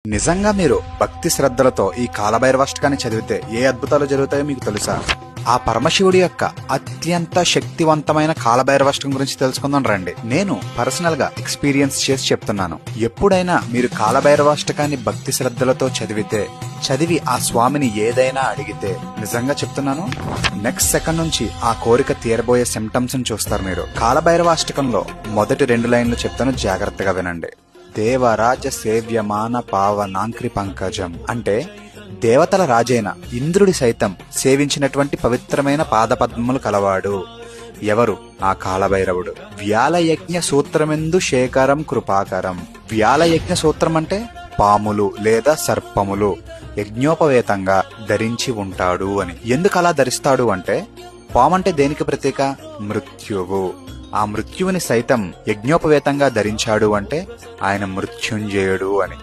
నిజంగా మీరు భక్తి శ్రద్ధలతో ఈ కాలభైరవాష్టకాన్ని చదివితే ఏ అద్భుతాలు జరుగుతాయో మీకు తెలుసా? ఆ పరమశివుడి యొక్క అత్యంత శక్తివంతమైన కాలభైరవాష్టకం గురించి తెలుసుకుందాం రండి. నేను పర్సనల్ గా ఎక్స్పీరియన్స్ చేసి చెప్తున్నాను. ఎప్పుడైనా మీరు కాలభైరవాష్టకాన్ని భక్తి శ్రద్ధలతో చదివి ఆ స్వామిని ఏదైనా అడిగితే, నిజంగా చెప్తున్నాను, నెక్స్ట్ సెకండ్ నుంచి ఆ కోరిక తీరబోయే సిమ్టమ్స్ ని చూస్తారు మీరు. కాలభైరవాష్టకంలో మొదటి 2 లైన్లు చెప్తాను, జాగ్రత్తగా వినండి. దేవరాజ సేవ్యమాన పావనాంక్రి పంకజం అంటే దేవతల రాజైన ఇంద్రుడి సైతం సేవించినటువంటి పవిత్రమైన పాదపద్మములు కలవాడు. ఎవరు? ఆ కాలభైరవుడు. వ్యాలయజ్ఞ సూత్రమెందు శేఖరం కృపాకరం. వ్యాలయజ్ఞ సూత్రం అంటే పాములు లేదా సర్పములు యజ్ఞోపవేతంగా ధరించి ఉంటాడు అని. ఎందుకు అలా ధరిస్తాడు అంటే, పామంటే దేనికి ప్రతీక? మృత్యువు. ఆ మృత్యువుని సైతం యజ్ఞోపవేతంగా ధరించాడు అంటే ఆయన మృత్యుంజయుడు అని.